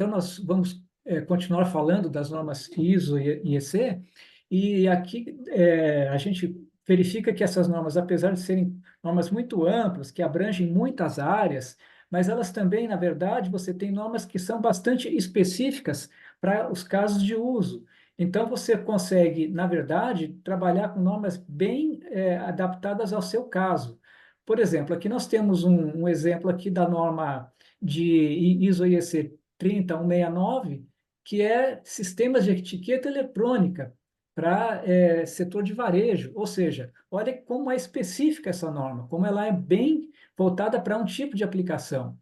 Então, nós vamos continuar falando das normas ISO e IEC, e aqui a gente verifica que essas normas, apesar de serem normas muito amplas, que abrangem muitas áreas, mas elas também, na verdade, você tem normas que são bastante específicas para os casos de uso. Então, você consegue, na verdade, trabalhar com normas bem adaptadas ao seu caso. Por exemplo, aqui nós temos um exemplo aqui da norma de ISO IEC 30169, que é sistemas de etiqueta eletrônica para setor de varejo. Ou seja, olha como é específica essa norma, como ela é bem voltada para um tipo de aplicação.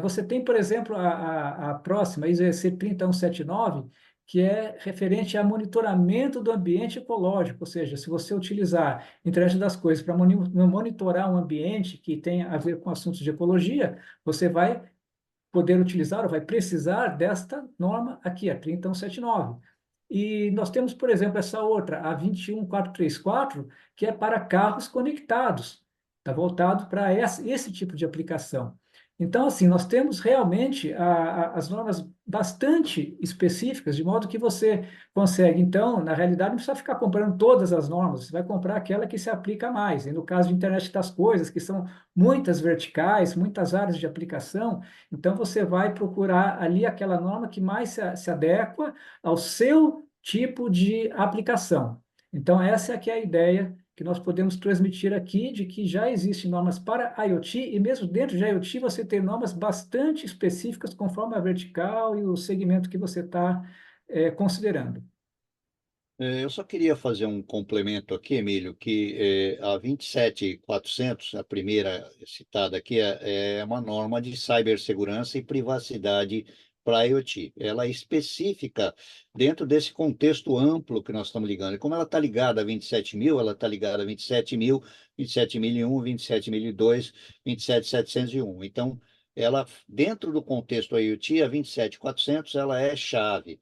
Você tem, por exemplo, a próxima, ISO IEC 30179, que é referente a monitoramento do ambiente ecológico, ou seja, se você utilizar internet das coisas para monitorar um ambiente que tem a ver com assuntos de ecologia, você vai poder utilizar ou vai precisar desta norma aqui, a 30179. E nós temos, por exemplo, essa outra, a 21434, que é para carros conectados. Está voltado para esse tipo de aplicação. Então, assim, nós temos realmente as normas bastante específicas, de modo que você consegue, então, na realidade, não precisa ficar comprando todas as normas, você vai comprar aquela que se aplica mais. E no caso de internet das coisas, que são muitas verticais, muitas áreas de aplicação, então você vai procurar ali aquela norma que mais se adequa ao seu tipo de aplicação. Então, essa é que é a ideia que nós podemos transmitir aqui, de que já existem normas para IoT, e mesmo dentro de IoT você tem normas bastante específicas conforme a vertical e o segmento que você está considerando. Eu só queria fazer um complemento aqui, Emílio, que a 27400, a primeira citada aqui, é uma norma de cibersegurança e privacidade para a IoT. Ela é específica dentro desse contexto amplo que nós estamos ligando. E como ela está ligada a 27000, ela está ligada a 27000, 27001, 27002, 27701. Então, ela, dentro do contexto IoT, a 27400, ela é chave.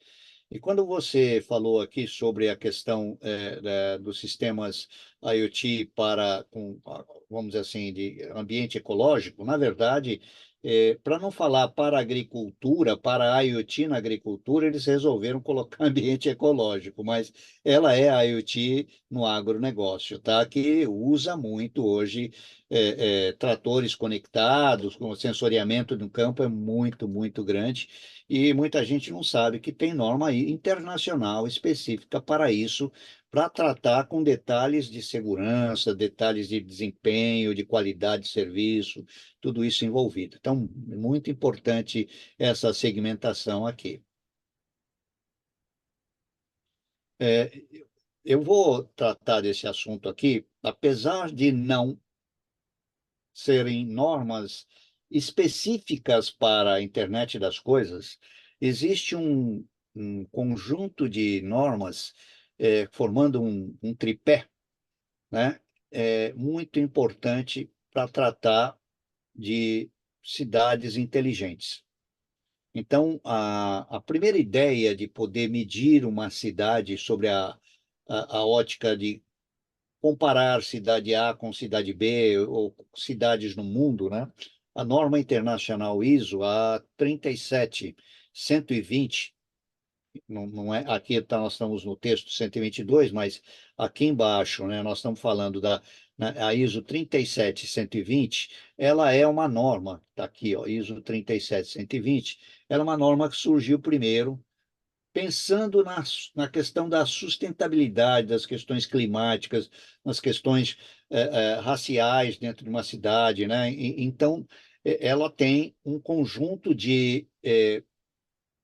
E quando você falou aqui sobre a questão dos sistemas IoT para, vamos dizer assim, de ambiente ecológico, na verdade, para não falar para a agricultura, para a IoT na agricultura, eles resolveram colocar ambiente ecológico, mas ela é a IoT no agronegócio, tá? Que usa muito hoje tratores conectados, com o sensoriamento no campo é muito, muito grande. E muita gente não sabe que tem norma aí internacional específica para isso, para tratar com detalhes de segurança, detalhes de desempenho, de qualidade de serviço, tudo isso envolvido. Então, muito importante essa segmentação aqui. É, eu vou tratar desse assunto aqui, apesar de não serem normas específicas para a internet das coisas, existe um conjunto de normas formando um tripé, né, muito importante para tratar de cidades inteligentes. Então, a primeira ideia de poder medir uma cidade sobre a ótica de comparar cidade A com cidade B ou cidades no mundo, né? A norma internacional ISO, a 37120, não é, aqui nós estamos no texto 122, mas aqui embaixo, né, nós estamos falando né, a ISO 37120, ela é uma norma, está aqui, ó, ISO 37120, ela é uma norma que surgiu primeiro pensando na questão da sustentabilidade, das questões climáticas, nas questões raciais dentro de uma cidade, né? Então, ela tem um conjunto de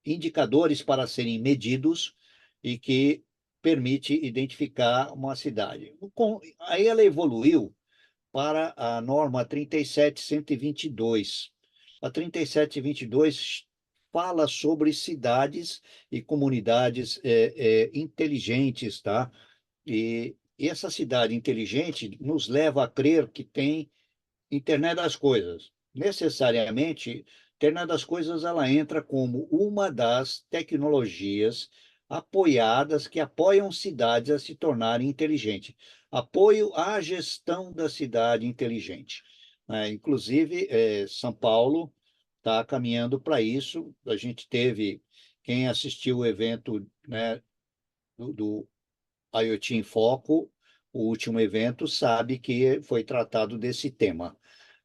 indicadores para serem medidos e que permite identificar uma cidade. Aí ela evoluiu para a norma 37122. A 37122 fala sobre cidades e comunidades inteligentes, tá? E essa cidade inteligente nos leva a crer que tem Internet das Coisas. Necessariamente, Internet das Coisas ela entra como uma das tecnologias apoiadas que apoiam cidades a se tornarem inteligentes. Apoio à gestão da cidade inteligente. Inclusive, São Paulo está caminhando para isso. A gente teve, quem assistiu o evento, né, do IoT em Foco, o último evento, sabe que foi tratado desse tema.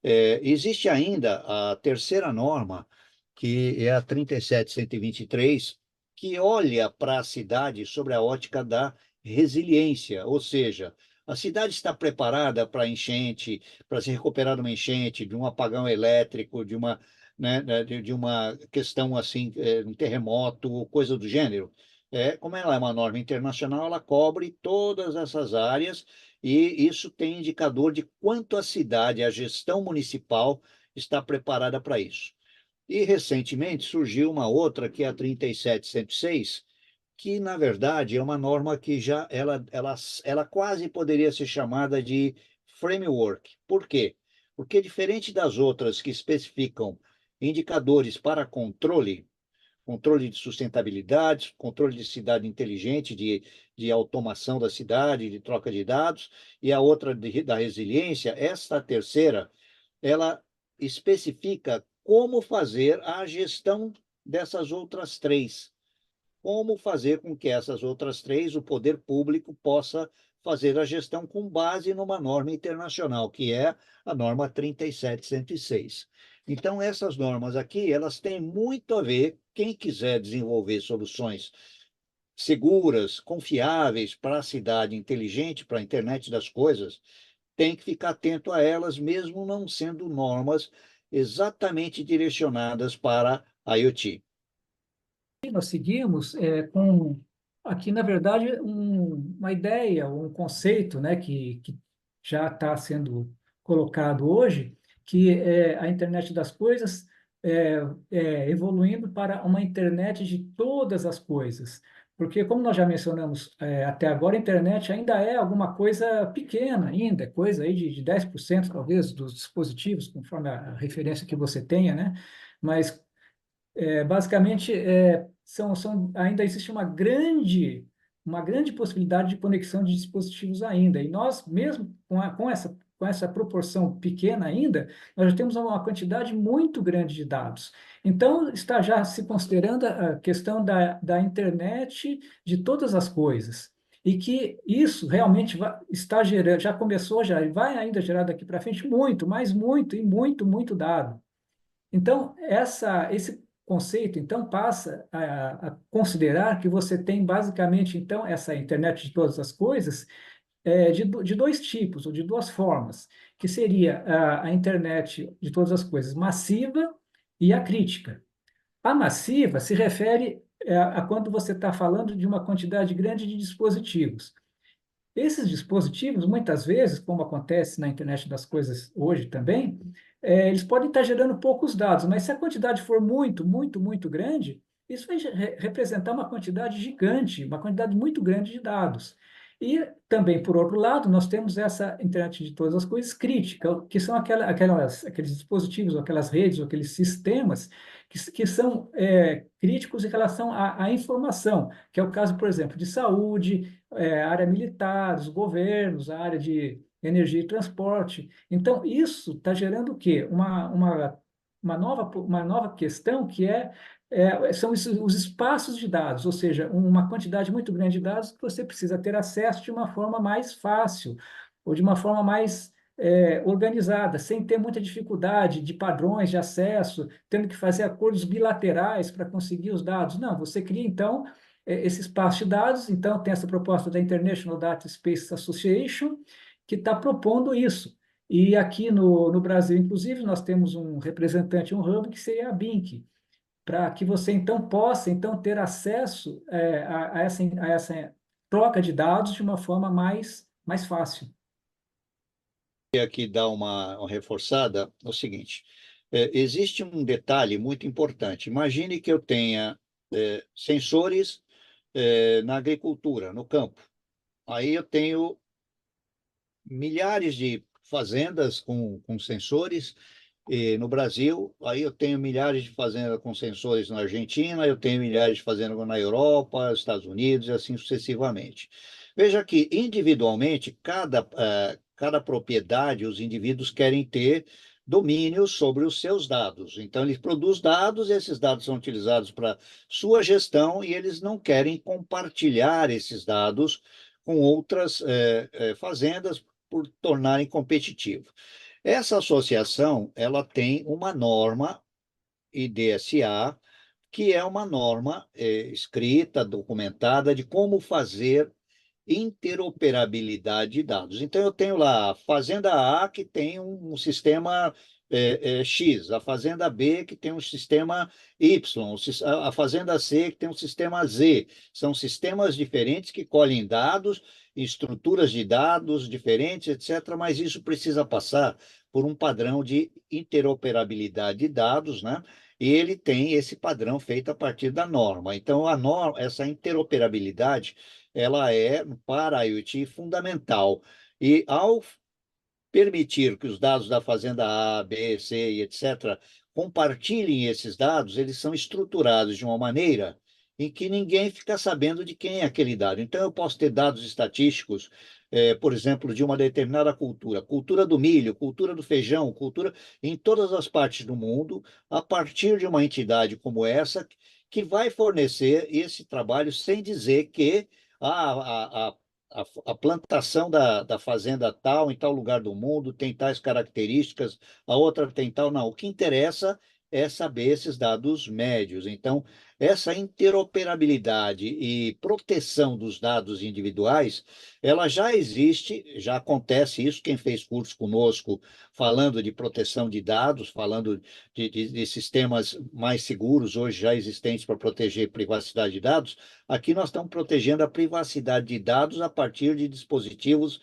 Existe ainda a terceira norma, que é a 37123, que olha para a cidade sobre a ótica da resiliência, ou seja, a cidade está preparada para enchente, para se recuperar de uma enchente, de um apagão elétrico, de uma, né, de uma questão assim, um terremoto, coisa do gênero. Como ela é uma norma internacional, ela cobre todas essas áreas e isso tem indicador de quanto a cidade, a gestão municipal, está preparada para isso. E recentemente surgiu uma outra, que é a 37106, que na verdade é uma norma que já ela quase poderia ser chamada de framework. Por quê? Porque diferente das outras que especificam indicadores para controle de sustentabilidade, controle de cidade inteligente, de automação da cidade, de troca de dados, e a outra da resiliência, esta terceira, ela especifica como fazer a gestão dessas outras três. Como fazer com que essas outras três, o poder público, possa fazer a gestão com base numa norma internacional, que é a norma 37106. Então, essas normas aqui, elas têm muito a ver, quem quiser desenvolver soluções seguras, confiáveis para a cidade inteligente, para a internet das coisas, tem que ficar atento a elas, mesmo não sendo normas exatamente direcionadas para a IoT. Nós seguimos com, aqui, na verdade, uma ideia, um conceito, né, que já está sendo colocado hoje, que é a internet das coisas evoluindo para uma internet de todas as coisas. Porque, como nós já mencionamos até agora, a internet ainda é alguma coisa pequena, ainda, coisa aí de 10% talvez dos dispositivos, conforme a referência que você tenha, né? Mas basicamente, ainda existe uma grande possibilidade de conexão de dispositivos ainda. E nós, mesmo com essa proporção pequena ainda, nós já temos uma quantidade muito grande de dados. Então, está já se considerando a questão da internet de todas as coisas. E que isso realmente está gerando, já começou, já e vai ainda gerar daqui para frente muito, mas muito e muito, muito dado. Então, esse conceito, então, passa a considerar que você tem basicamente, então, essa internet de todas as coisas de dois tipos, ou de duas formas, que seria a internet de todas as coisas massiva e a crítica. A massiva se refere a quando você está falando de uma quantidade grande de dispositivos. Esses dispositivos, muitas vezes, como acontece na internet das coisas hoje também, eles podem estar gerando poucos dados, mas se a quantidade for muito, muito, muito grande, isso vai representar uma quantidade gigante, uma quantidade muito grande de dados. E também, por outro lado, nós temos essa internet de todas as coisas crítica, que são aqueles dispositivos, ou aquelas redes, ou aqueles sistemas que são críticos em relação à informação, que é o caso, por exemplo, de saúde, a área militar, os governos, a área de energia e transporte. Então, isso está gerando o quê? Uma nova questão que são os espaços de dados, ou seja, uma quantidade muito grande de dados que você precisa ter acesso de uma forma mais fácil, ou de uma forma mais organizada, sem ter muita dificuldade de padrões de acesso, tendo que fazer acordos bilaterais para conseguir os dados. Não, você cria, então, esse espaço de dados, então tem essa proposta da International Data Space Association, que está propondo isso. E aqui no Brasil, inclusive, nós temos um representante, um hub, que seria a BINC, para que você, então, possa então ter acesso a essa troca de dados de uma forma mais fácil. Aqui dar uma reforçada, é o seguinte, existe um detalhe muito importante. Imagine que eu tenha sensores na agricultura, no campo. Aí eu tenho milhares de fazendas com sensores no Brasil, aí eu tenho milhares de fazendas com sensores na Argentina, eu tenho milhares de fazendas na Europa, Estados Unidos e assim sucessivamente. Veja que, individualmente, cada propriedade, os indivíduos querem ter domínio sobre os seus dados. Então, ele produz dados, esses dados são utilizados para sua gestão e eles não querem compartilhar esses dados com outras fazendas por tornarem competitivos. Essa associação, ela tem uma norma IDSA, que é uma norma escrita, documentada, de como fazer interoperabilidade de dados. Então, eu tenho lá a Fazenda A, que tem um sistema X, a Fazenda B, que tem um sistema Y, a Fazenda C, que tem um sistema Z. São sistemas diferentes que colhem dados, estruturas de dados diferentes, etc., mas isso precisa passar por um padrão de interoperabilidade de dados, né? E ele tem esse padrão feito a partir da norma. Então, a norma, essa interoperabilidade, ela é, para a IoT, fundamental. E ao permitir que os dados da fazenda A, B, C e etc. compartilhem esses dados, eles são estruturados de uma maneira em que ninguém fica sabendo de quem é aquele dado. Então, eu posso ter dados estatísticos, por exemplo, de uma determinada cultura, cultura do milho, cultura do feijão, cultura em todas as partes do mundo, a partir de uma entidade como essa, que vai fornecer esse trabalho sem dizer que a plantação da fazenda tal, em tal lugar do mundo, tem tais características, a outra tem tal, não. O que interessa é saber esses dados médios. Então, essa interoperabilidade e proteção dos dados individuais, ela já existe, já acontece isso. Quem fez curso conosco falando de proteção de dados, falando de sistemas mais seguros, hoje já existentes para proteger privacidade de dados, aqui nós estamos protegendo a privacidade de dados a partir de dispositivos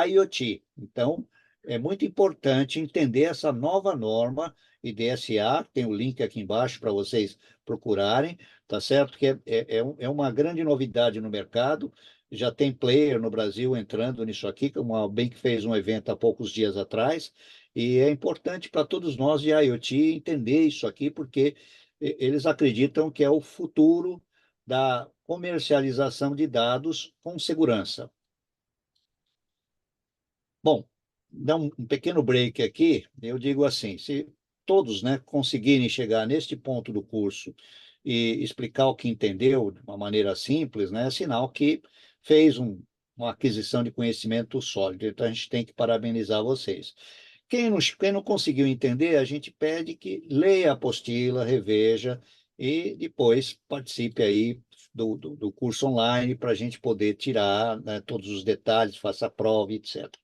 IoT. Então, é muito importante entender essa nova norma IDSA, tem o link aqui embaixo para vocês procurarem, tá certo? Que é uma grande novidade no mercado. Já tem player no Brasil entrando nisso aqui, como a Bank fez um evento há poucos dias atrás, e é importante para todos nós de IoT entender isso aqui, porque eles acreditam que é o futuro da comercialização de dados com segurança. Bom, dá um pequeno break aqui, eu digo assim, se todos, né, conseguirem chegar neste ponto do curso e explicar o que entendeu de uma maneira simples, né, é sinal que fez uma aquisição de conhecimento sólido. Então, a gente tem que parabenizar vocês. Quem não conseguiu entender, a gente pede que leia a apostila, reveja e depois participe aí do curso online para a gente poder tirar, né, todos os detalhes, faça a prova, etc.